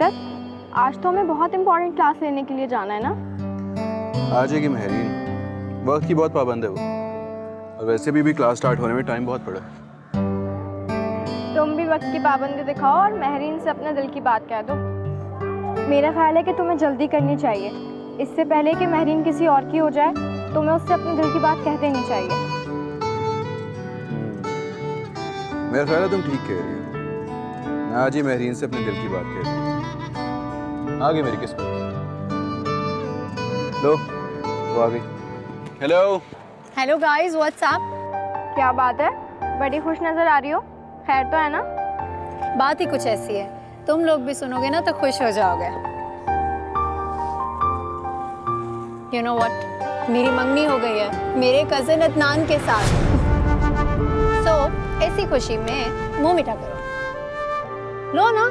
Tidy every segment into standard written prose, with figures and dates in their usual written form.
बरकत, आज तो हमें बहुत इम्पोर्टेंट क्लास लेने के लिए जाना है ना? आ जाएगी महरीन, वक्त की बहुत पाबंद है वो, और वैसे भी क्लास स्टार्ट होने में टाइम बहुत पड़ा है। तुम भी वक्त की पाबंदी दिखाओ और महरीन से अपने दिल की बात कह दो। मेरा ख्याल है कि तुम्हें जल्दी करनी चाहिए, इससे पहले कि महरीन किसी और की हो जाए। तुम्हें उससे अपने दिल की बात कह देनी चाहिए। मेरा ख्याल है तुम ठीक कह रही हो। मैं आज ही महरीन से अपने दिल की बात कह रही हूँ। आगे मेरी किस्मत। लो, वो आ गई। Hello hello guys, what's up? क्या बात है, बड़ी खुश नजर आ रही हो। खैर तो है ना? बात ही कुछ ऐसी है, तुम लोग भी सुनोगे ना तो खुश हो जाओगे। यू नो व्हाट, मेरी मंगनी हो गई है मेरे कजिन अदनान के साथ। सो ऐसी खुशी में मुंह मीठा करो, लो ना।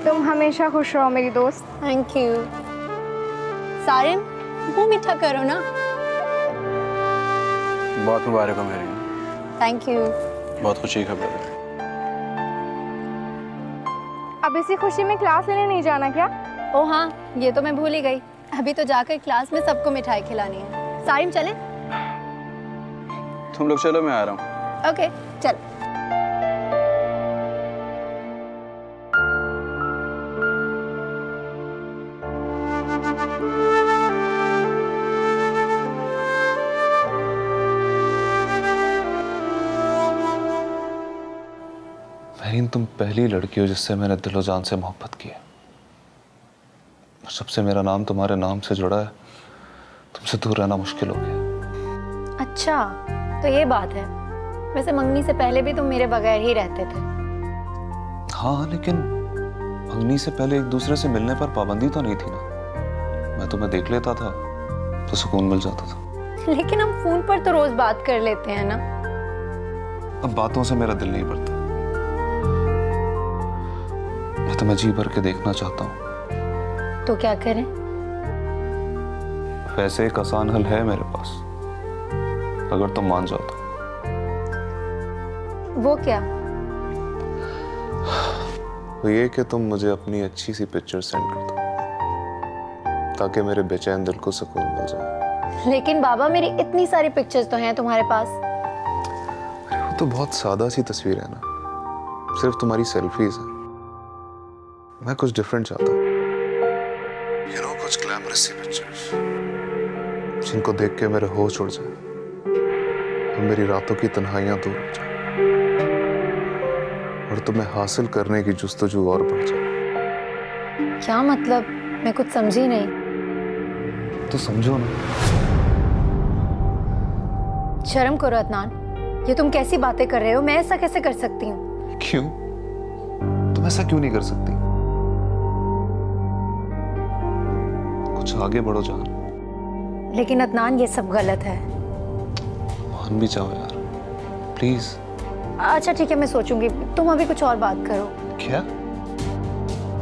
तुम हमेशा खुश रहो मेरी दोस्त। Thank you. सारिन, मुंह मीठा करो ना। बहुत मुबारक हो महरीन। Thank you. बहुत खुशी की खबर है। अब इसी खुशी में क्लास लेने नहीं जाना क्या? ओ हाँ, ये तो मैं भूल ही गई। अभी तो जाकर क्लास में सबको मिठाई खिलानी है। सारिन चलें? तुम लोग चलो, मैं आ रहा हूँ। ओके चल। महरीन, तुम पहली लड़की हो जिससे मैंने दिलो जान से मोहब्बत की है। सबसे मेरा नाम तुम्हारे नाम से जुड़ा है, तुमसे दूर रहना मुश्किल हो गया। अच्छा तो ये बात है। वैसे मंगनी से पहले भी तुम मेरे बगैर ही रहते थे। हाँ, लेकिन मंगनी से पहले एक दूसरे से मिलने पर पाबंदी तो नहीं थी ना। मैं तुम्हें देख लेता था तो सुकून मिल जाता था। लेकिन हम फोन पर तो रोज बात कर लेते हैं ना। अब बातों से मेरा दिल नहीं भरता। मैं तुम्हें जी भर के देखना चाहता हूँ। तो क्या करें? वैसे एक आसान हल है मेरे पास, अगर तुम मान जाओ तो। वो क्या? वो ये कि तुम मुझे अपनी अच्छी सी पिक्चर सेंड कर दो, ताकि मेरे बेचैन दिल को सुकून मिल जाए। लेकिन बाबा, मेरी इतनी सारी पिक्चर्स तो हैं तुम्हारे पास। अरे वो तो बहुत सादा सी तस्वीर है ना, सिर्फ तुम्हारी सेल्फीज हैं। मैं कुछ डिफरेंट चाहता हूँ। You know, कुछ ग्लैमरस सी पिक्चर्स जिनको देख के मेरे होश उड़ जाए और मेरी रातों की तन्हाइयां दूर हो जाए और तुम्हें हासिल करने की जुस्तजू और बढ़ जाए। क्या मतलब? मैं कुछ समझी नहीं। तो समझो ना। शर्म करो अदनान, ये तुम कैसी बातें कर रहे हो? मैं ऐसा कैसे कर सकती हूँ? क्यों? तुम ऐसा क्यों नहीं कर सकती? कुछ आगे बढ़ो जान। लेकिन अदनान, ये सब गलत है। मान भी जाओ यार, प्लीज। अच्छा ठीक है, मैं सोचूंगी। तुम अभी कुछ और बात करो। क्या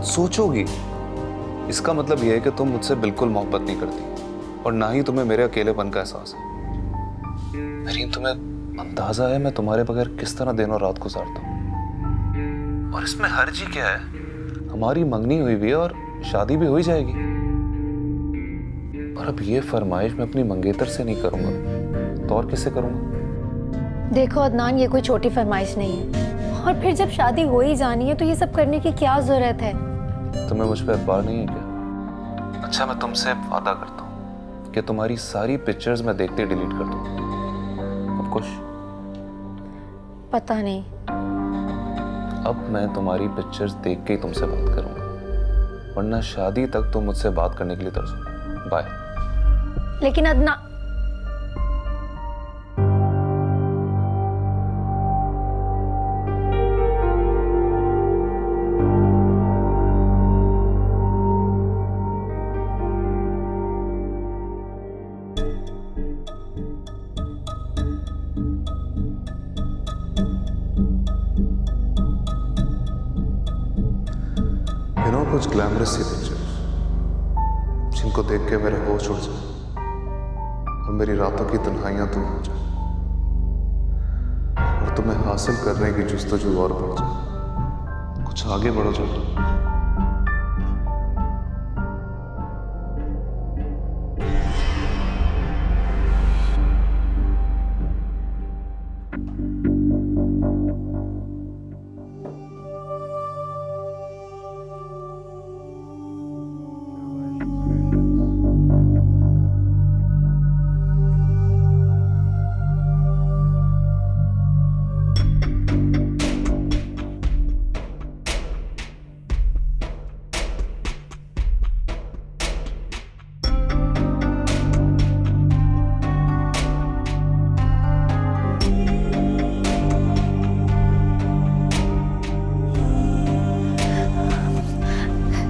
सोचोगी? इसका मतलब यह है कि तुम मुझसे बिल्कुल मोहब्बत नहीं करती और ना ही तुम्हें मेरे अकेलेपन का एहसास है। महरीन, तुम्हें अंदाजा है मैं तुम्हारे बगैर किस तरह दिन और रात गुजारता हूँ? और इसमें हर्ज ही क्या है? हमारी मंगनी हुई भी है और शादी भी हो ही जाएगी। और अब ये फरमाइश मैं अपनी मंगेतर से नहीं करूंगा तो और किससे करूंगा? देखो अदनान, ये कोई छोटी फरमाइश नहीं है। और फिर जब शादी हो ही जानी है तो ये सब करने की क्या जरूरत है? तुम्हें मुझ पर एतबार नहीं है क्या? अच्छा, मैं तुमसे वादा करता हूँ कि तुम्हारी सारी पिक्चर्स मैं देखते ही डिलीट कर दूंगा। अब खुश? पता नहीं। अब मैं तुम्हारी पिक्चर्स देख के ही तुमसे बात करूंगा, वरना शादी तक तुम मुझसे बात करने के लिए तरसोगे। बाय। लेकिन अदनान, कुछ ग्लैमरस सी पिक्चर्स जिनको देख के मेरे होश उड़ जाए और मेरी रातों की तन्हाइयां दूर हो जाए और तुम्हें हासिल करने की जुस्तजू और बढ़ जाए। कुछ कुछ आगे बढ़ो चलो।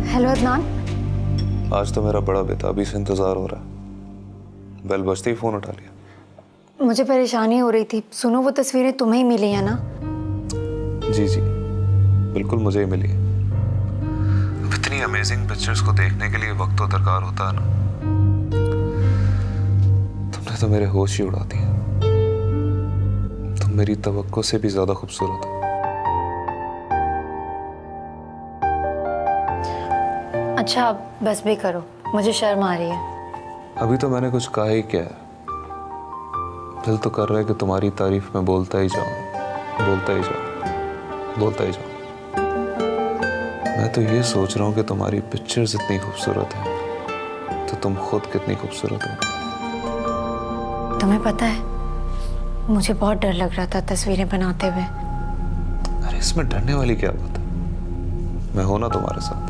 हेलो अदनान। आज तो मेरा बड़ा बेताबी से इंतजार हो रहा है। बेल बजते ही फोन उठा लिया। मुझे परेशानी हो रही थी। सुनो, वो तस्वीरें तुम्हें ही मिली है ना? जी जी, बिल्कुल मुझे ही मिली है। अब इतनी अमेजिंग पिक्चर्स को देखने के लिए वक्त तो दरकार होता है ना। तुमने तो मेरे होश ही उड़ा दिए। तुम मेरी तवक्को से भी ज्यादा खूबसूरत हो। अच्छा, अब बस भी करो, मुझे शर्म आ रही है। अभी तो मैंने कुछ कहा ही क्या है। दिल तो कर रहा है कि तुम्हारी तारीफ में बोलता ही जाऊं, बोलता ही जाऊं, बोलता ही जाऊं। मैं तो ये सोच रहा हूँ कि तुम्हारी पिक्चर्स इतनी खूबसूरत है तो तुम खुद कितनी खूबसूरत हो। तुम्हें पता है, मुझे बहुत डर लग रहा था तस्वीरें बनाते हुए। अरे इसमें डरने वाली क्या बात है? मैं हूं ना तुम्हारे साथ।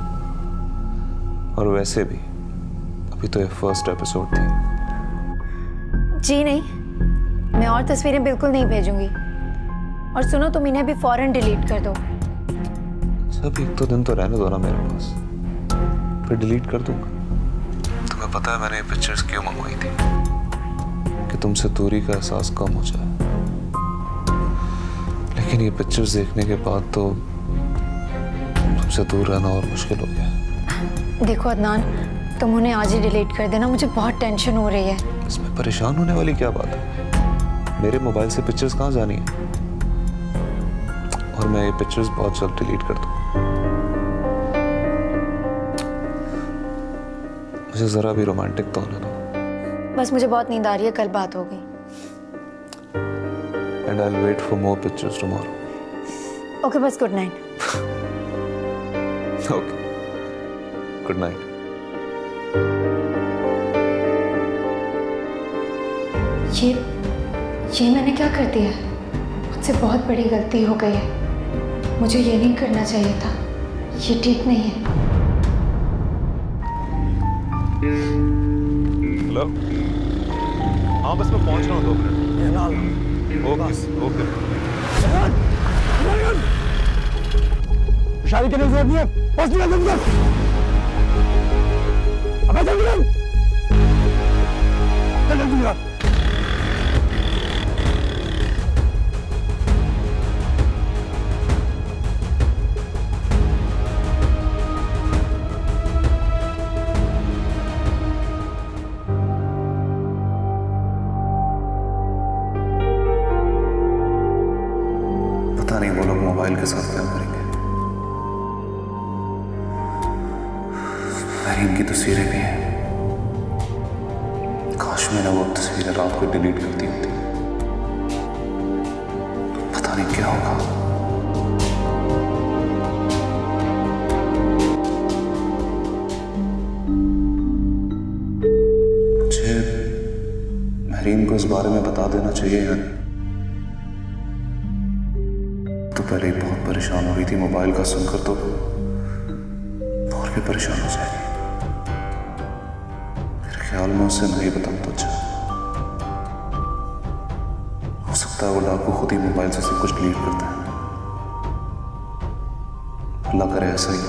और वैसे भी अभी तो ये फर्स्ट एपिसोड थी। जी नहीं, मैं और तस्वीरें बिल्कुल नहीं भेजूंगी। और सुनो, तुम इन्हें भी फौरन डिलीट कर दो। सब एक तो दिन तो रहने दो ना मेरे पास, फिर डिलीट कर दूंगा। तुम्हें पता है मैंने ये पिक्चर्स क्यों मंगवाई थी? कि तुमसे दूरी का एहसास कम हो जाए। लेकिन ये पिक्चर्स देखने के बाद तो तुमसे दूर रहना और मुश्किल हो गया। देखो अदनान, तुम उन्हें आज ही डिलीट कर देना, मुझे बहुत टेंशन हो रही है। इसमें परेशान होने वाली क्या बात है? मेरे मोबाइल से पिक्चर्स कहाँ जानी है? और मैं ये पिक्चर्स बहुत जल्द डिलीट कर दूँ। मुझे जरा भी रोमांटिक तो होने दो। बस मुझे बहुत नींद आ रही है, कल बात होगी। And I'll wait for more pictures tomorrow. Okay, बस good night. Okay. Good night. ये मैंने क्या कर दिया? मुझसे बहुत बड़ी गलती हो गई है। मुझे ये नहीं करना चाहिए था। ये ठीक नहीं है। हेलो। हाँ बस मैं पहुंच रहा हूँ 2 मिनट। ओके। शादी करने की जरूरत नहीं है। बस निकल जल्दी कर। अबे जल्दी कर। जल्दी कर। पता नहीं वो लोग मोबाइल के साथ क्या करेंगे। मरीम की तस्वीरें भी हैं। काश मैंने वो तस्वीरें रात को डिलीट कर दी होती। पता नहीं क्या होगा। मुझे मरीम को इस बारे में बता देना चाहिए या नहीं? तो पहले ही बहुत परेशान हो रही थी, मोबाइल का सुनकर तो और भी परेशान हो जाएगी। मेरे ख्याल में उसे नहीं बताऊं तो अच्छा। हो सकता है वो डाकू खुद ही मोबाइल से सब कुछ डिलीट करता है। अल्लाह करे ऐसा ही।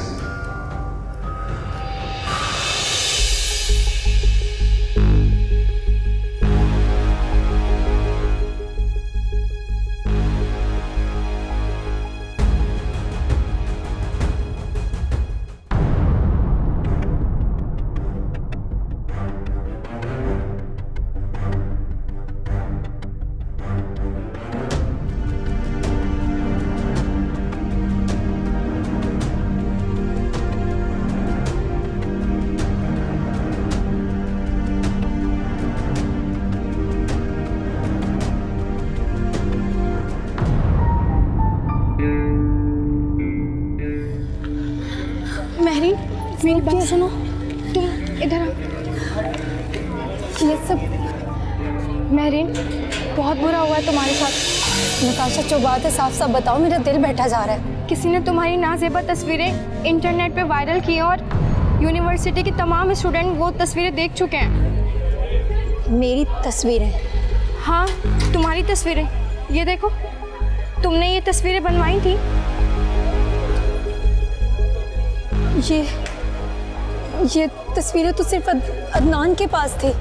मेरी बात सुनो, तुम इधर आओ। ये सब महरीन, बहुत बुरा हुआ है तुम्हारे साथ। नताशा जो बात है साफ साफ बताओ, मेरा दिल बैठा जा रहा है। किसी ने तुम्हारी नाज़ेबा तस्वीरें इंटरनेट पे वायरल की हैं और यूनिवर्सिटी के तमाम स्टूडेंट वो तस्वीरें देख चुके हैं। मेरी तस्वीरें? हाँ, तुम्हारी तस्वीरें। ये देखो, तुमने ये तस्वीरें बनवाई थी। ये तस्वीरें तो सिर्फ अदनान के पास थी।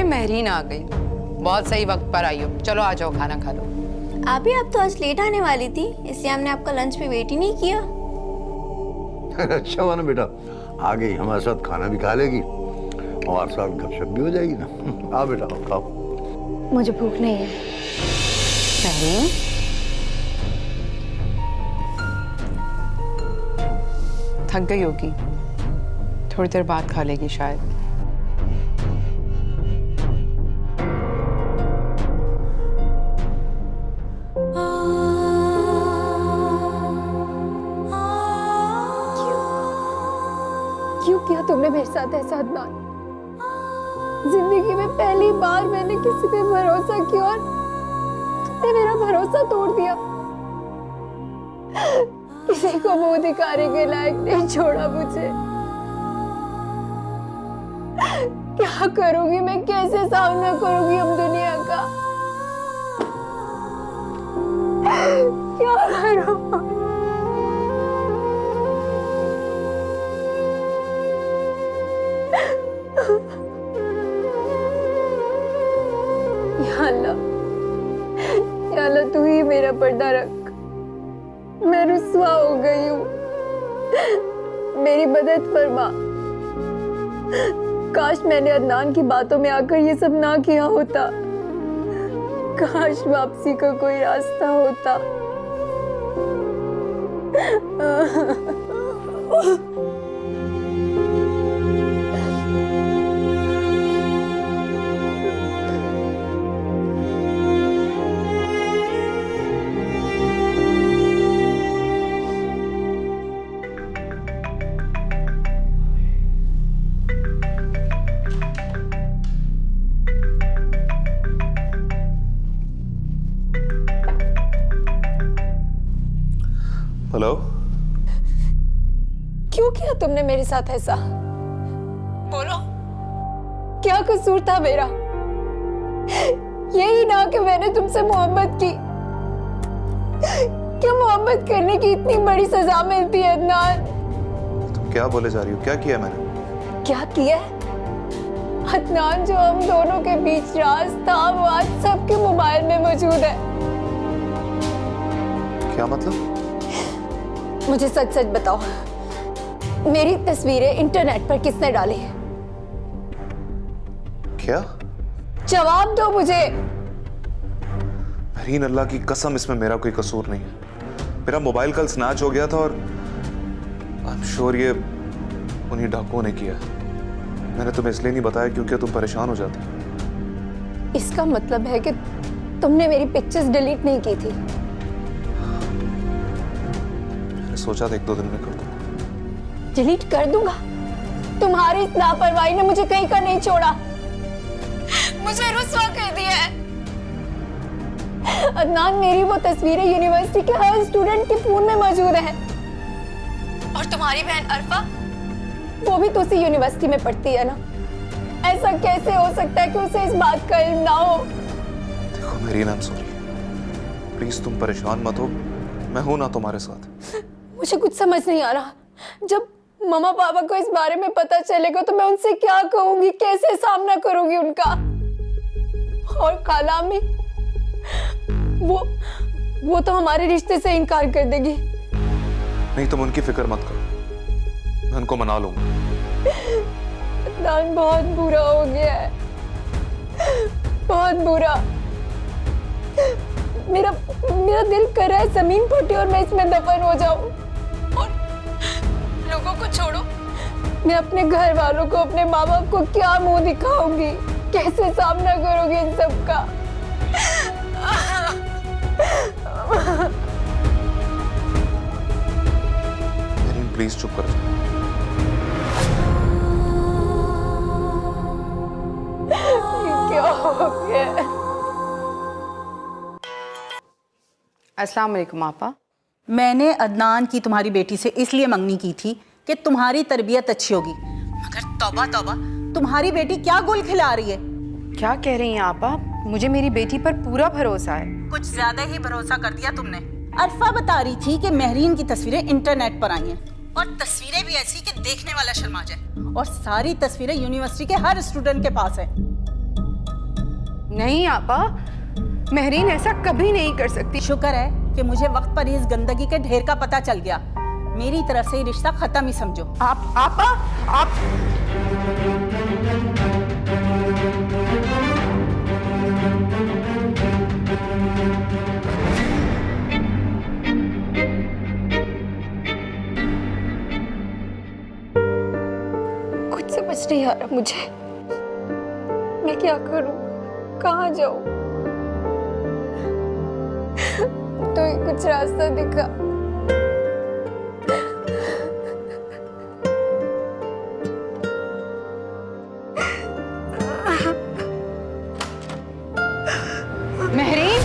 महरीन आ गई, बहुत सही वक्त पर आई हो। चलो आ जाओ, खाना खा लो। आप तो आज लेट आने वाली थी, इसलिए हमने आपका लंच पे वेट ही नहीं किया। अच्छा हुआ ना बेटा, आ गई, हमारे साथ खाना भी खा लेगी और साथ गपशप भी हो जाएगी ना। आओ बेटा, खाओ। मुझे भूख नहीं है। महरीन, थक गई होगी, थोड़ी देर बाद खा लेगी शायद। क्यों किया तुमने मेरे साथ ऐसा अदनान? जिंदगी में पहली बार मैंने किसी पे भरोसा किया और तुमने मेरा भरोसा तोड़ दिया। किसी को मुंह दिखाने के लायक नहीं छोड़ा मुझे। क्या करूंगी मैं, कैसे सामना करूंगी अब दुनिया का? क्या करूं? या अल्लाह, तू ही मेरा पर्दा रख। मैं रुस्वा हो गई हूँ, मेरी मदद फरमा। काश मैंने अदनान की बातों में आकर ये सब ना किया होता। काश वापसी का कोई रास्ता होता। हेलो, क्यों किया तुमने मेरे साथ ऐसा? बोलो, क्या कसूर था मेरा? यही ना कि मैंने तुमसे मोहब्बत की। क्या मोहब्बत करने की इतनी बड़ी सजा मिलती है अदनान? तुम क्या बोले जा रही हो? क्या किया मैंने? क्या किया? अदनान, जो हम दोनों के बीच राज था वो आज सबके मोबाइल में मौजूद है। क्या मतलब? मुझे सच सच बताओ, मेरी तस्वीरें इंटरनेट पर किसने डाली है? क्या? जवाब दो मुझे। महरीन, अल्लाह की कसम इसमें मेरा कोई कसूर नहीं है। मेरा मोबाइल कल स्नैच हो गया था और आई एम श्योर ये उन्हीं डाकुओं ने किया। मैंने तुम्हें इसलिए नहीं बताया क्योंकि तुम परेशान हो जाती। इसका मतलब है कि तुमने मेरी पिक्चर्स डिलीट नहीं की थी? सोचा था 1-2 दिन में कर दूंगा। डिलीट कर दूंगा? तुम्हारी इस लापरवाही ने मुझे कहीं का नहीं छोड़ा, मुझे रुस्वा कर दिया है। अदनान, मेरी वो तस्वीरें यूनिवर्सिटी के हर स्टूडेंट के फोन में मौजूद है। और तुम्हारी बहन अरफा, वो भी तो उसी यूनिवर्सिटी में पढ़ती है ना। ऐसा कैसे हो सकता है कि उसे इस बात का इल्म ना हो? देखो Mehreen, I am sorry, please तुम परेशान मत हो। मैं हूं ना तुम्हारे साथ। मुझे कुछ समझ नहीं आ रहा। जब मम्मा पापा को इस बारे में पता चलेगा तो मैं उनसे क्या कहूंगी, कैसे सामना करूंगी उनका? और खाला में वो तो हमारे रिश्ते से इनकार कर देगी। नहीं, तुम उनकी फिक्र मत करो, मैं उनको मना लूंगा। अदनान बहुत बुरा हो गया है, बहुत बुरा। मेरा दिल कर रहा है जमीन फटे और मैं इसमें दफन हो जाऊं। और लोगों को छोड़ो, मैं अपने घर वालों को, अपने माँ बाप को क्या मुंह दिखाऊंगी, कैसे सामना करोगी इन सब का? मेरीन प्लीज चुप कर जाओ। क्या हो गया? अस्सलाम वालेकुम आपा। मैंने अदनान की तुम्हारी बेटी से इसलिए मंगनी की थी कि तुम्हारी तरबियत अच्छी होगी, मगर तौबा तौबा, तुम्हारी बेटी क्या गुल खिला रही है। क्या कह रही हैं आपा? मुझे मेरी बेटी पर पूरा भरोसा है। कुछ ज्यादा ही भरोसा कर दिया तुमने। अरफा बता रही थी कि महरीन की तस्वीरें इंटरनेट पर आई हैं, और तस्वीरें भी ऐसी कि देखने वाला शर्मा जाए, और सारी तस्वीरें यूनिवर्सिटी के हर स्टूडेंट के पास है। नहीं आपा, महरीन ऐसा कभी नहीं कर सकती। शुक्र है कि मुझे वक्त पर इस गंदगी के ढेर का पता चल गया। मेरी तरफ से ये रिश्ता खत्म ही समझो। आपा आप कुछ समझ नहीं आ रहा मुझे। मैं क्या करूं, कहाँ जाऊं? तो कुछ रास्ता दिखा। महरीन,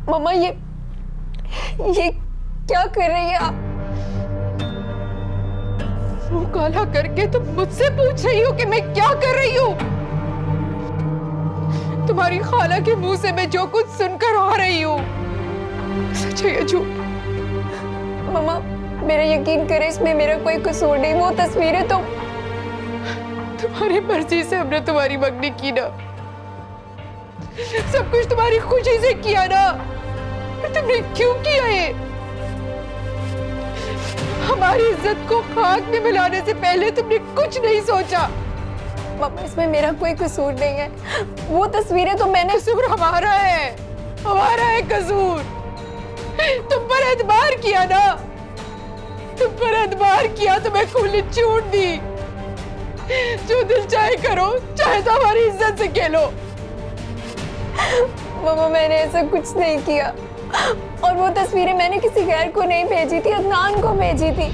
मम्मा ये क्या कर रही है आप? मुंह काला करके तुम मुझसे पूछ रही हो कि मैं क्या कर रही हूँ? तुम्हारी खाला के मुंह से मैं जो कुछ सुनकर आ रही हूँ, सच है या झूठ? मम्मा मेरा यकीन करे, इसमें मेरा कोई कसूर नहीं। वो तस्वीरें तो तुम्हारी मर्जी से हमने तुम्हारी मंगनी की ना, सब कुछ तुम्हारी खुशी से किया ना, तुमने क्यों किया ये? हमारी इज्जत को खाक में मिलाने से पहले तुमने कुछ नहीं सोचा। मम्मा इसमें मेरा कोई कसूर नहीं है। वो तस्वीरें तो मैंने। कसूर हमारा है कसूर। तुम पर एतबार किया ना, तुम पर एतबार किया तो मैं खुली छूट दी। जो दिल चाहे करो, चाहे तो हमारी इज्जत से खेलो। मम्मा मैंने ऐसा कुछ नहीं किया, और वो तस्वीरें मैंने किसी गैर को नहीं भेजी थी, अदनान को भेजी थी।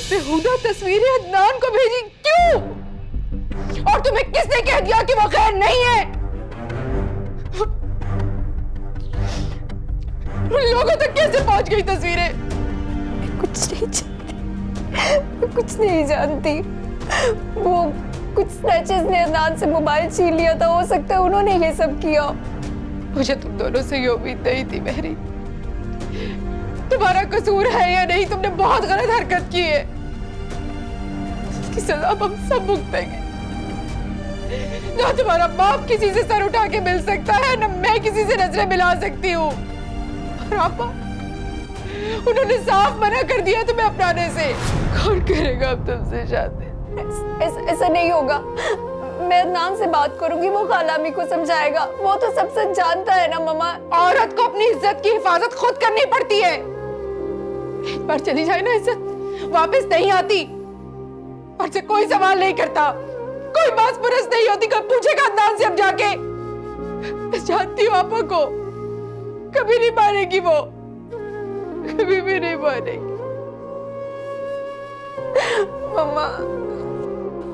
बेहुदा तस्वीरें अदनान को भेजी क्यों? और तुम्हें किसने कह दिया कि वो खैर नहीं है? लोगों तक कैसे पहुंच गई तस्वीरें? मैं कुछ नहीं जानती, मैं कुछ नहीं जानती। वो कुछ स्नैचर्स ने अदनान से मोबाइल छीन लिया था, हो सकता है उन्होंने ये सब किया। मुझे तुम दोनों से ये उम्मीद नहीं थी महरी। तुम्हारा कसूर है या नहीं, तुमने बहुत गलत हरकत की है, इसकी सजा हम सब भुगतेंगे। ना तुम्हारा बाप किसी से सर उठा के मिल सकता है, ना मैं किसी से नजरें मिला सकती हूँ। और आपा, उन्होंने साफ मना कर दिया तुम्हें अपनाने से। कौन करेगा अब तुमसे शादी? ऐसा नहीं होगा। मैं अदनान से बात करूंगी, वो खालामी को समझाएगा। वो तो सब सच जानता है ना मम्मा। औरत को अपनी इज्जत की हिफाजत खुद करनी पड़ती है। एक बार चली जाए ना इज्जत, वापस नहीं आती। और से कोई सवाल नहीं करता, कोई बात पुरस नहीं होती। कब पूछेगा अदनान से अब जाके? जानती हूँ आपा को, कभी नहीं मानेगी वो, कभी भी नहीं मानेगी। मम्मा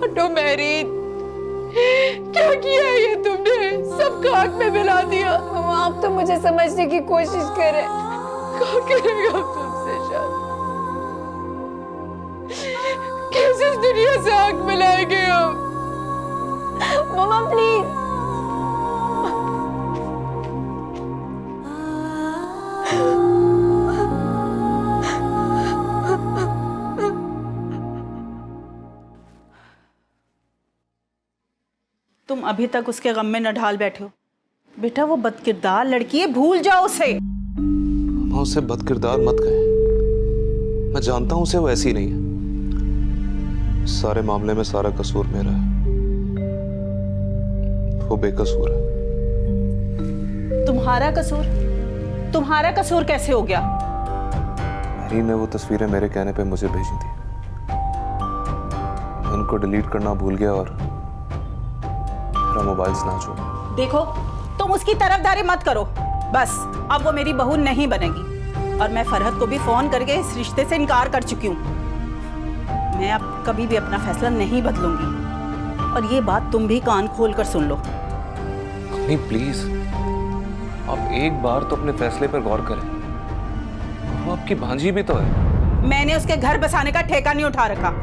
हटो महरीन, क्या किया है ये तुमने? सबका आग में मिला दिया। मम्मा आप तो मुझे समझने की कोशिश करें। कौन करेगा तुमसे शादी? कैसे इस दुनिया से आग मिलाएंगे हम? मम्मा प्लीज। तुम अभी तक उसके गम में न ढाल बैठे हो। बेटा वो बदकिरदार लड़की है, भूल जाओ उसे। माँ उसे बदकिरदार मत कहे, मैं जानता हूं उसे वो ऐसी नहीं है। सारे मामले में सारा कसूर मेरा है, वो बेकसूर है। तुम्हारा कसूर? तुम्हारा कसूर कैसे हो गया? मेहरीन ने वो तस्वीरें मेरे कहने पे मुझे भेजी थी, मैं उनको डिलीट करना भूल गया और मेरा मोबाइल स्नैच हो गया। देखो तुम उसकी तरफदारी मत करो, बस अब वो मेरी बहू नहीं बनेगी। और मैं फरहत को भी फोन करके इस रिश्ते से इनकार कर चुकी हूँ। मैं अब कभी भी अपना फैसला नहीं बदलूंगी। और ये बात तुम भी कान खोल कर सुन लो। नहीं प्लीज, आप एक बार तो अपने फैसले पर गौर करें। वो आपकी भांजी भी तो है। मैंने उसके घर बसाने का ठेका नहीं उठा रखा।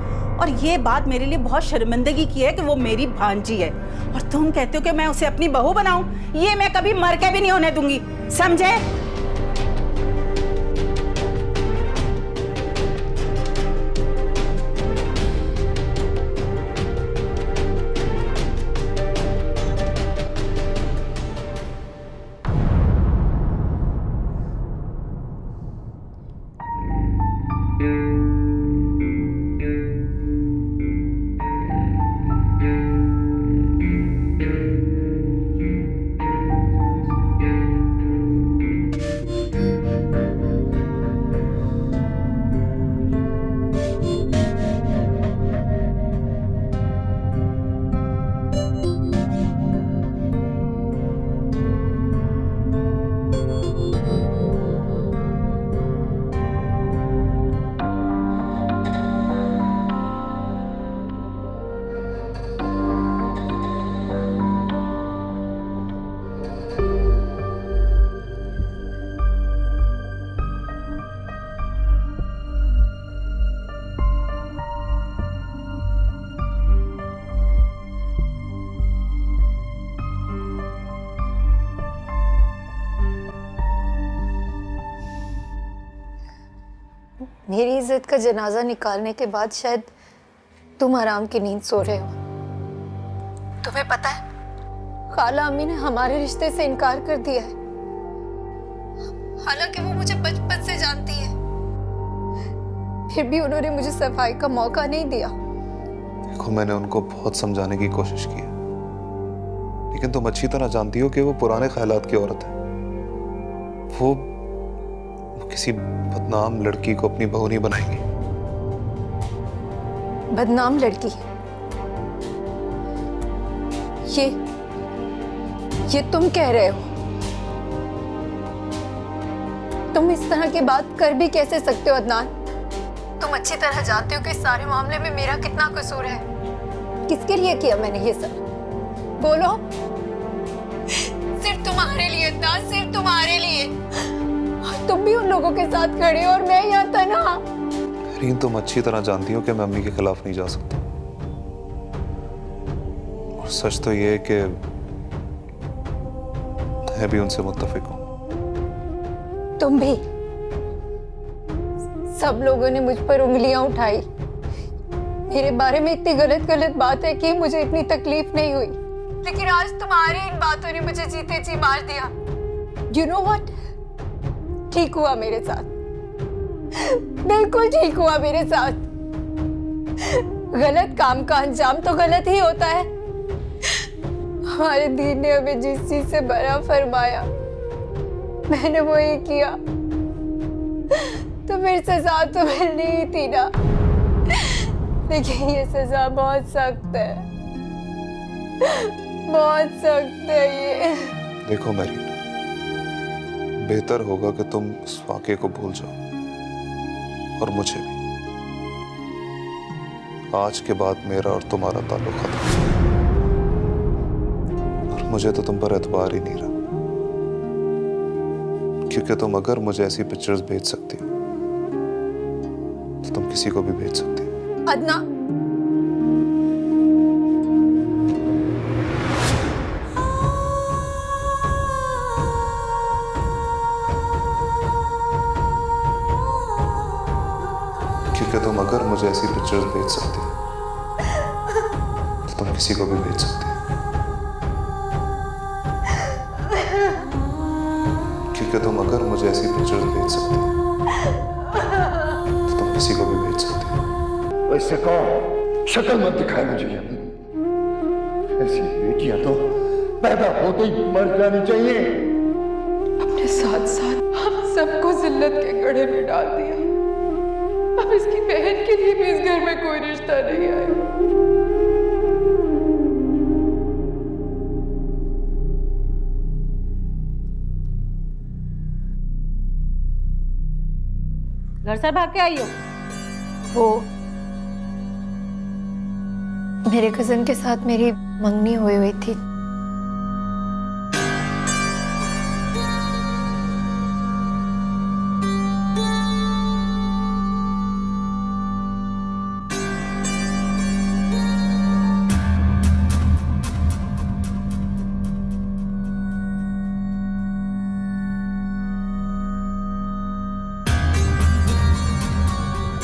और ये बात मेरे लिए बहुत शर्मिंदगी की है कि वो मेरी भांजी है। और तुम कहते हो कि मैं उसे अपनी बहू बनाऊं? ये मैं कभी मर के भी नहीं होने दूंगी, समझे? मेरी इज्जत का जनाजा निकालने के बाद शायद तुम आराम की नींद सो रहे हो। तुम्हें पता है खाला अम्मी ने हमारे रिश्ते से इनकार कर दिया है, हालांकि वो मुझे बचपन से जानती है। फिर भी उन्होंने मुझे सफाई का मौका नहीं दिया। देखो मैंने उनको बहुत समझाने की कोशिश की है, लेकिन तुम अच्छी तरह जानती हो कि वो पुराने ख्यालात की औरत है। वो किसी बदनाम लड़की को अपनी बहू नहीं बनाएंगी। बदनाम लड़की? ये तुम कह रहे हो? तुम इस तरह की बात कर भी कैसे सकते हो अदनान? तुम अच्छी तरह जानते हो कि इस सारे मामले में मेरा कितना कसूर है। किसके लिए किया मैंने ये सब? बोलो। सिर्फ तुम्हारे लिए अदनान, सिर्फ तुम्हारे लिए। तुम भी उन लोगों के साथ खड़े हो और मैं यहाँ तन्हा। रीन तुम अच्छी तरह जानती हो कि मैं अम्मी के खिलाफ नहीं जा सकता। और सच तो ये है कि मैं भी उनसे मुत्तफिक हूं। तुम भी? सब लोगों ने मुझ पर उंगलियां उठाई, मेरे बारे में इतनी गलत गलत बात है कि मुझे इतनी तकलीफ नहीं हुई, लेकिन आज तुम्हारी इन बातों ने मुझे जीते जी मार दिया। You know what? ठीक हुआ मेरे साथ, बिल्कुल ठीक हुआ मेरे साथ। गलत काम का अंजाम तो गलत ही होता है। हमारे दीन ने हमें जिस चीज से बरा फरमाया मैंने वही किया, तो फिर सजा तो मिलनी ही थी ना। लेकिन ये सजा बहुत सख्त है, बहुत सख्त है ये। देखो मैरी, बेहतर होगा कि तुम इस वाक़े को भूल जाओ और मुझे भी। आज के बाद मेरा और तुम्हारा ताल्लुक खत्म। मुझे तो तुम पर एतबार ही नहीं रहा, क्योंकि तुम अगर मुझे ऐसी पिक्चर्स भेज सकती हो तो तुम किसी को भी भेज सकती हो। अदना, क्योंकि तुम अगर मुझे ऐसी पिक्चर्स भेज सकती हो तो तुम किसी को भी भेज सकती हो। क्योंकि तुम अगर मुझे ऐसी पिक्चर्स भेज सकती हो तो तुम किसी को भी भेज सकती हो। वैसे कौन शक्ल मत दिखाए मुझे। ऐसी बेटियां तो पैदा होते ही मर जानी चाहिए। अपने साथ साथ हम सबको जिल्लत के गड्ढे में डाल दिया। अब इसकी बहन के लिए भी इस घर में कोई रिश्ता नहीं आया। घर से भाग के आई हो? वो मेरे कजन के साथ मेरी मंगनी हुई थी।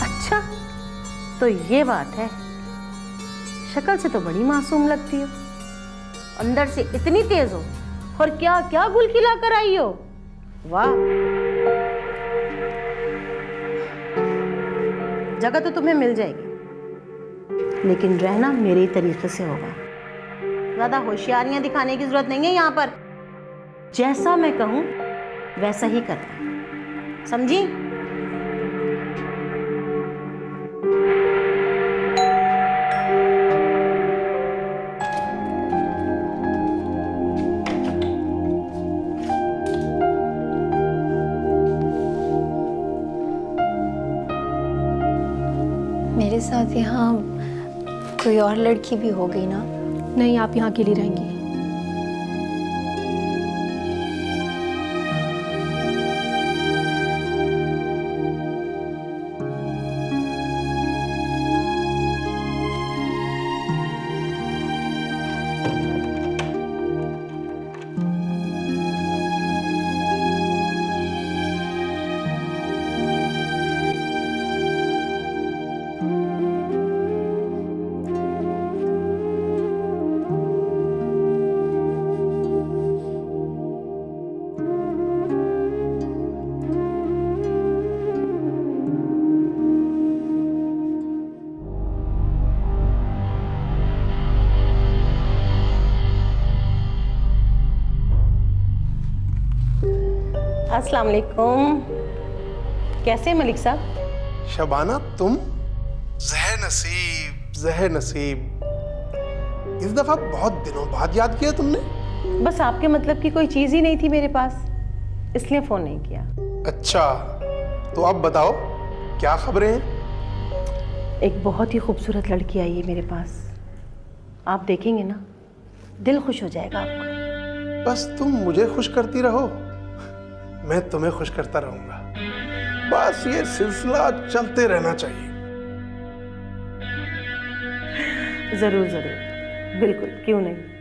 अच्छा, तो ये बात है। शक्ल से तो बड़ी मासूम लगती हो, अंदर से इतनी तेज हो, और क्या क्या गुल खिला कर आई हो। वाह, जगह तो तुम्हें मिल जाएगी, लेकिन रहना मेरे ही तरीके से होगा। ज्यादा होशियारियां दिखाने की जरूरत नहीं है यहाँ पर। जैसा मैं कहूं वैसा ही करना, समझी? मेरे साथ यहाँ कोई और लड़की भी हो गई ना? नहीं, आप यहाँ अकेली रहेंगी। अस्सलाम वालेकुम। कैसे हैं मलिक साहब? शबाना, तुम? जहर नसीब। इस दफा बहुत दिनों बाद याद किया तुमने। बस आपके मतलब की कोई चीज ही नहीं थी मेरे पास, इसलिए फोन नहीं किया। अच्छा, तो अब बताओ क्या खबरें हैं? एक बहुत ही खूबसूरत लड़की आई है मेरे पास, आप देखेंगे ना दिल खुश हो जाएगा आपका। बस तुम मुझे खुश करती रहो, मैं तुम्हें खुश करता रहूंगा। बस ये सिलसिला चलते रहना चाहिए। जरूर जरूर, बिल्कुल, क्यों नहीं।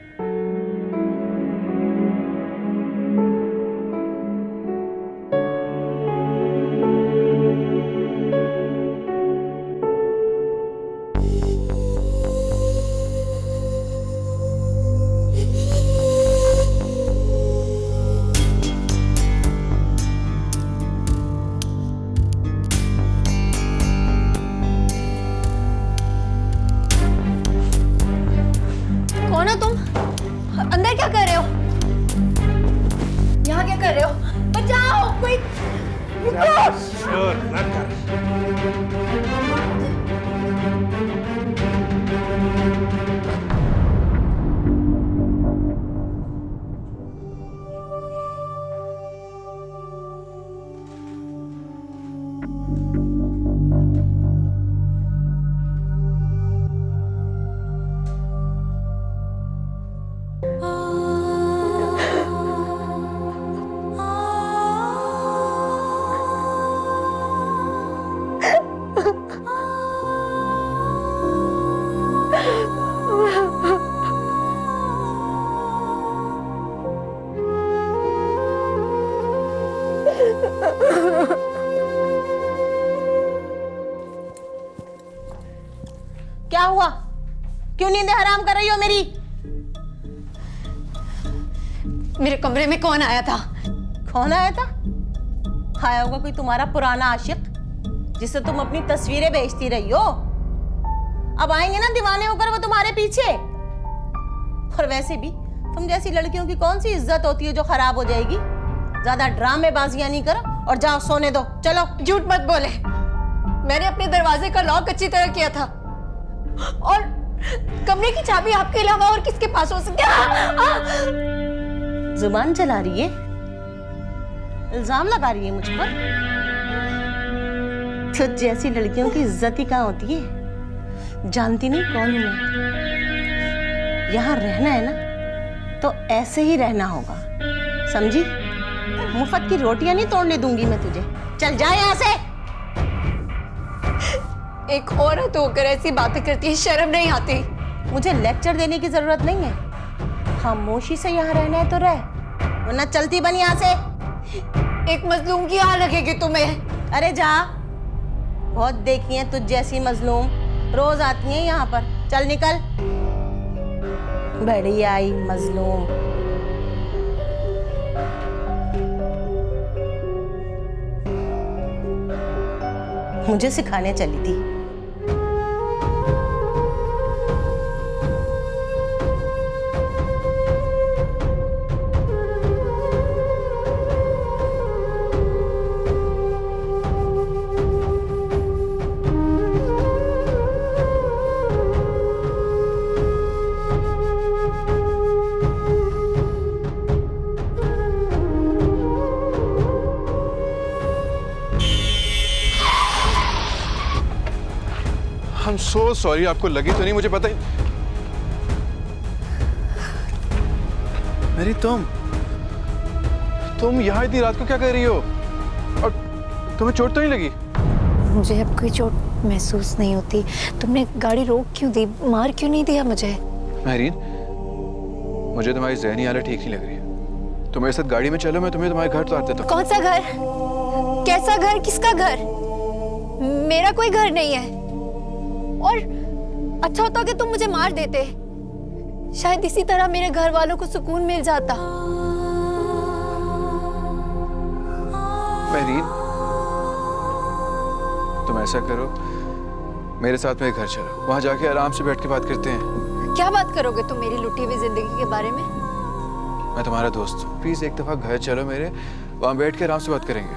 कौन हो तुम? क्या हुआ? क्यों नींदें हराम कर रही हो मेरी? मेरे कमरे में कौन आया था? कौन आया था? आया होगा कोई तुम्हारा पुराना आशिक, जिससे तुम अपनी तस्वीरें बेचती रही हो। अब आएंगे ना दीवाने होकर वो तुम्हारे पीछे। और वैसे भी तुम जैसी लड़कियों की कौन सी इज्जत होती है जो खराब हो जाएगी? ज्यादा ड्रामेबाजियां नहीं करो और जाओ सोने दो। चलो। झूठ मत बोले, मैंने अपने दरवाजे का लॉक अच्छी तरह किया था और कमरे की चाबी आपके अलावा और किसके पास हो सकती है? जुबान चला रही है, इल्जाम लगा रही है मुझ पर। तो जैसी लड़कियों की इज्जत ही कहाँ होती है? जानती नहीं कौन हूं मैं। यहाँ रहना है ना तो ऐसे ही रहना होगा, समझी? मुफ्त की रोटियां नहीं तोड़ने दूंगी मैं तुझे। चल जा यहाँ से। एक औरत होकर ऐसी बातें करती है, शर्म नहीं आती? मुझे लेक्चर देने की जरूरत नहीं है। खामोशी से यहाँ रहना है तो रह, वरना चलती बन यहाँ से। एक मजलूम की यहाँ लगेगी तुम्हें। अरे जा, बहुत देखी है तुझ जैसी मजलूम, रोज आती है यहाँ पर। चल निकल। बड़ी आई मजलूम। मुझे सिखाने चली थी। I'm so sorry, आपको लगी तो नहीं? मुझे पता ही। मेरी तुम यहाँ इतनी रात को क्या कर रही हो? और तुम्हें चोट तो नहीं लगी? मुझे अब कोई चोट महसूस नहीं होती। तुमने गाड़ी रोक क्यों दी? मार क्यों नहीं दिया मुझे? महरीन, मुझे तुम्हारी ज़हनी हालत ठीक नहीं लग रही है। तुम मेरे साथ गाड़ी में चलो, मैं तुम्हें तुम्हारे घर उतार देता हूँ। कौन सा घर? कैसा घर? किसका घर? मेरा कोई घर नहीं है। और अच्छा होता कि तुम मुझे मार देते, शायद इसी तरह मेरे घर वालों को सुकून मिल जाता। महरीन, तुम ऐसा करो, मेरे साथ मेरे घर चलो, वहां जाके आराम से बैठ के बात करते हैं। क्या बात करोगे तुम मेरी लुटी हुई जिंदगी के बारे में? मैं तुम्हारा दोस्त हूँ, प्लीज एक दफा घर चलो मेरे, वहां बैठ के आराम से बात करेंगे।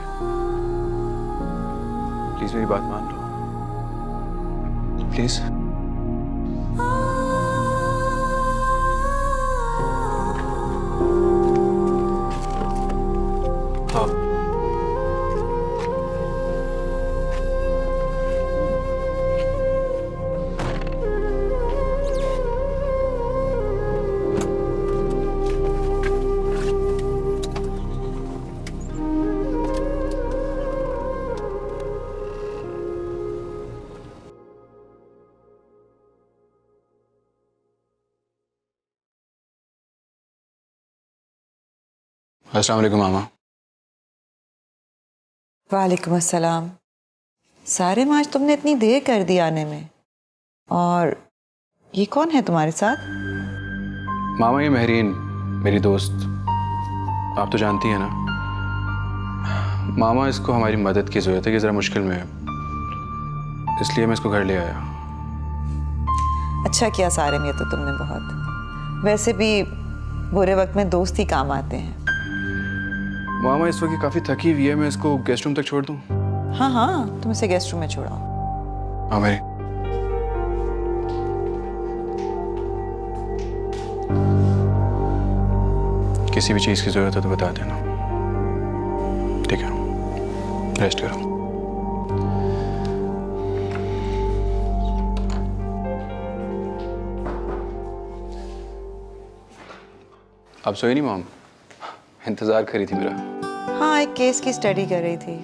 प्लीज मेरी बात मान लो, प्लीज। हाँ, अस्सलाम वालेकुम मामा। वालेकुम अस्सलाम। सारे आज तुमने इतनी देर कर दी आने में, और ये कौन है तुम्हारे साथ? मामा, ये महरीन मेरी दोस्त, आप तो जानती हैं ना। मामा, इसको हमारी मदद की ज़रूरत है कि ज़रा मुश्किल में है, इसलिए मैं इसको घर ले आया। अच्छा किया सारे में, तो तुमने बहुत। वैसे भी बुरे वक्त में दोस्त ही काम आते हैं। मामा, इस वक्त काफ़ी थकी हुई है, मैं इसको गेस्ट रूम तक छोड़ दूँ? हाँ हाँ, तुम इसे गेस्ट रूम में छोड़ाओ। हाँ मेरी। किसी भी चीज़ की ज़रूरत है तो बता देना, ठीक है? रेस्ट करो। आप सोई नहीं मॉम? इंतजार कर रही थी मेरा। हाँ, एक केस की स्टडी कर रही थी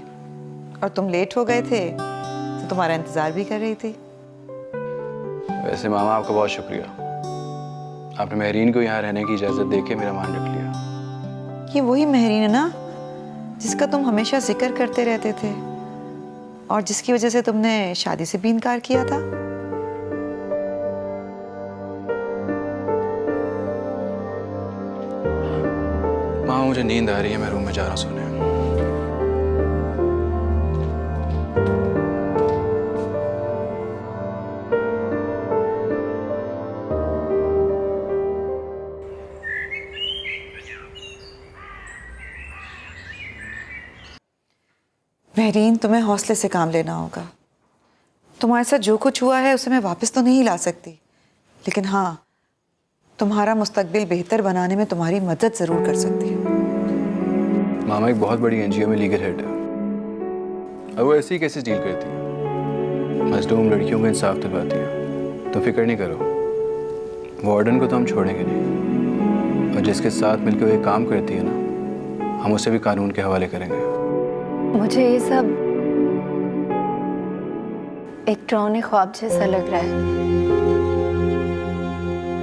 और तुम लेट हो गए थे तो तुम्हारा इंतजार भी कर रही थी। वैसे मामा, आपका बहुत शुक्रिया, आपने महरीन को यहाँ रहने की इजाज़त देके मेरा मान रख लिया। ये वही महरीन है ना जिसका तुम हमेशा जिक्र करते रहते थे और जिसकी वजह से तुमने शादी से भी इनकार किया था? माँ मुझे नींद आ रही है, मैं रूम में जा रहा हूँ सोने। महरीन, तुम्हें हौसले से काम लेना होगा। तुम्हारे साथ जो कुछ हुआ है उसे मैं वापस तो नहीं ला सकती, लेकिन हाँ, तुम्हारा मुस्तकबिल बेहतर बनाने में तुम्हारी मदद जरूर कर सकती हूँ। मामा एक बहुत बड़ी एनजीओ में लीगल हेड है, अब वो ऐसी केसेस डील करती है, मजलूम लड़कियों को इंसाफ दिलवाती है। तो फिक्र नहीं करो, वार्डन को तो हम छोड़ेंगे नहीं, और जिसके साथ मिलकर वो ये काम करती है ना, हम उसे भी कानून के हवाले करेंगे। मुझे ये सब एक डरावने ख्वाब जैसा लग रहा है।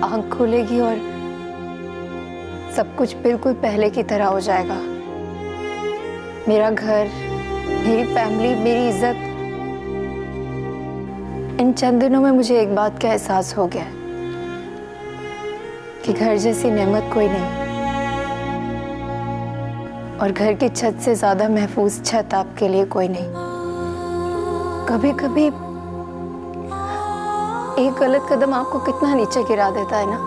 आंख खुलेगी और सब कुछ बिल्कुल पहले की तरह हो जाएगा। मेरा घर, मेरी फैमिली, मेरी इज्जत। इन चंद दिनों में मुझे एक बात का एहसास हो गया कि घर जैसी नेमत कोई नहीं, और घर की छत से ज्यादा महफूज छत आपके लिए कोई नहीं। कभी कभी एक गलत कदम आपको कितना नीचे गिरा देता है ना,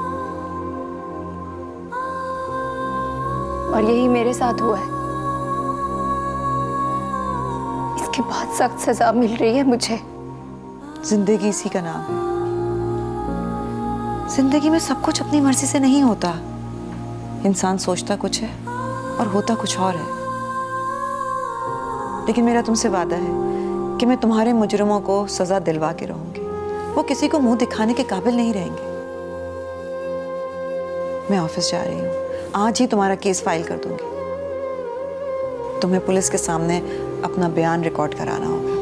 और यही मेरे साथ हुआ है। इसके बाद सख्त सजा मिल रही है मुझे। जिंदगी इसी का नाम है। जिंदगी में सब कुछ अपनी मर्जी से नहीं होता। इंसान सोचता कुछ है और होता कुछ और है। लेकिन मेरा तुमसे वादा है कि मैं तुम्हारे मुजरिमों को सजा दिलवा के रहूंगी। वो किसी को मुंह दिखाने के काबिल नहीं रहेंगे। मैं ऑफिस जा रही हूँ, आज ही तुम्हारा केस फाइल कर दूंगी। तुम्हें पुलिस के सामने अपना बयान रिकॉर्ड कराना होगा।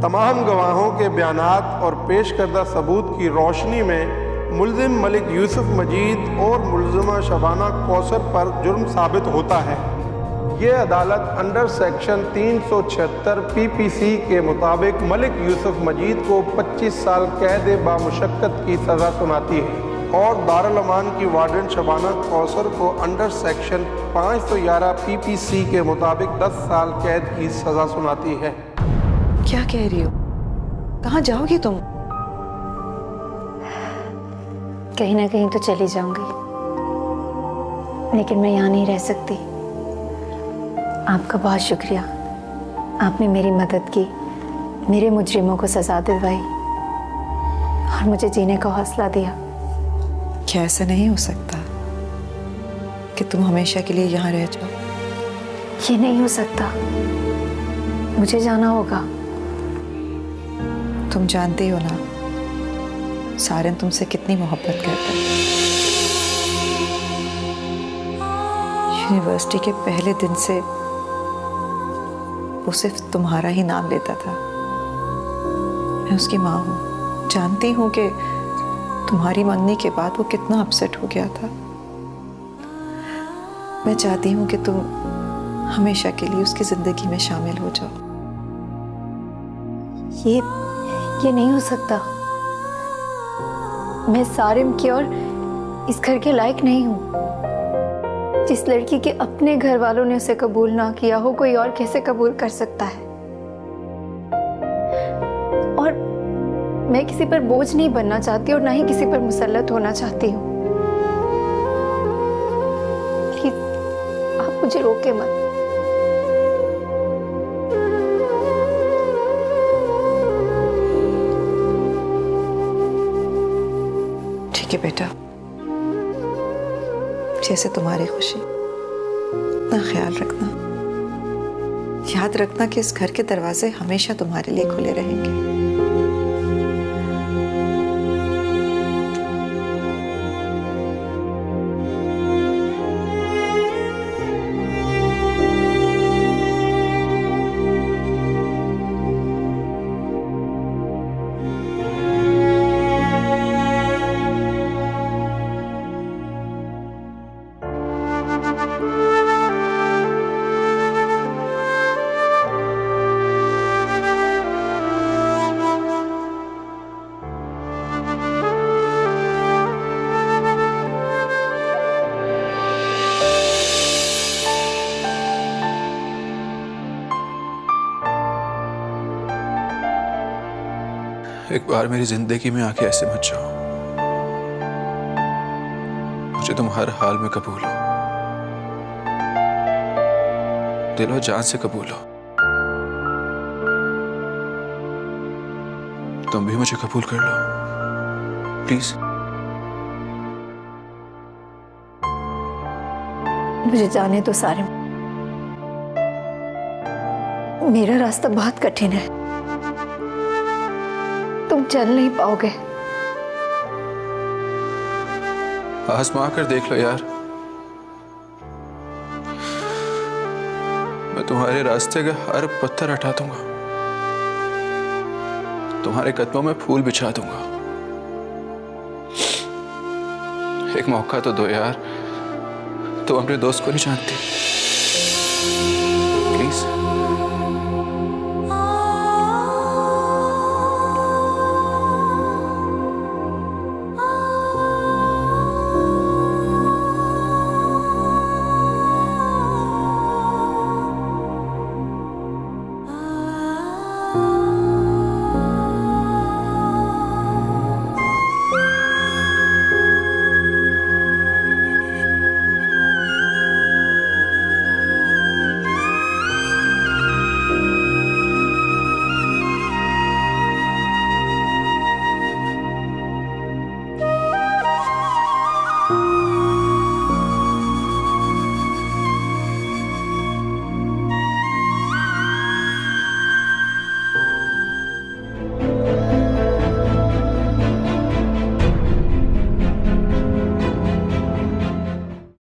तमाम गवाहों के बयानात और पेश करदा सबूत की रोशनी में मुल्जिम मलिक यूसुफ मजीद और मुल्जिमा शबाना कौसर पर जुर्म साबित होता है। ये अदालत अंडर सेक्शन 376 PPC के मुताबिक मलिक यूसुफ मजीद को 25 साल कैद बामुशक्कत की सज़ा सुनाती है और दारुल अमान की वार्डन शबाना कौसर को अंडर सेक्शन 511 PPC के मुताबिक 10 साल कैद की सज़ा सुनाती है। क्या कह रही हो? कहाँ जाओगी तुम? कहीं ना कहीं तो चली जाऊंगी, लेकिन मैं यहाँ नहीं रह सकती। आपका बहुत शुक्रिया, आपने मेरी मदद की, मेरे मुजरिमों को सजा दिलवाई और मुझे जीने का हौसला दिया। क्या ऐसा नहीं हो सकता कि तुम हमेशा के लिए यहाँ रह जाओ? ये नहीं हो सकता, मुझे जाना होगा। तुम जानती हो ना सारिन तुमसे कितनी मोहब्बत करता है। यूनिवर्सिटी के पहले दिन से वो सिर्फ तुम्हारा ही नाम लेता था। मैं उसकी माँ हूँ, जानती हूँ कि तुम्हारी मंगनी के बाद वो कितना अपसेट हो गया था। मैं चाहती हूँ कि तुम हमेशा के लिए उसकी जिंदगी में शामिल हो जाओ। ये नहीं हो सकता। मैं सारिम की और इस घर के लायक नहीं हूं। जिस लड़की के अपने घर वालों ने उसे कबूल ना किया हो, कोई और कैसे कबूल कर सकता है? और मैं किसी पर बोझ नहीं बनना चाहती और ना ही किसी पर मुसल्लत होना चाहती हूँ। प्लीज आप मुझे रोके मत। ठीक है बेटा, जैसे तुम्हारी खुशी। अपना ख्याल रखना। याद रखना कि इस घर के दरवाजे हमेशा तुम्हारे लिए खुले रहेंगे। एक बार मेरी जिंदगी में आके ऐसे मत जाओ। मुझे तुम हर हाल में कबूल हो, दिलो जान से कबूल हो। तुम भी मुझे कबूल कर लो प्लीज। मुझे जाने तो सारे, मेरा रास्ता बहुत कठिन है, तुम चल नहीं पाओगे। आजमा कर देख लो यार, मैं तुम्हारे रास्ते का हर पत्थर हटा दूंगा, तुम्हारे कदमों में फूल बिछा दूंगा। एक मौका तो दो यार, तुम अपने दोस्त को नहीं जानती।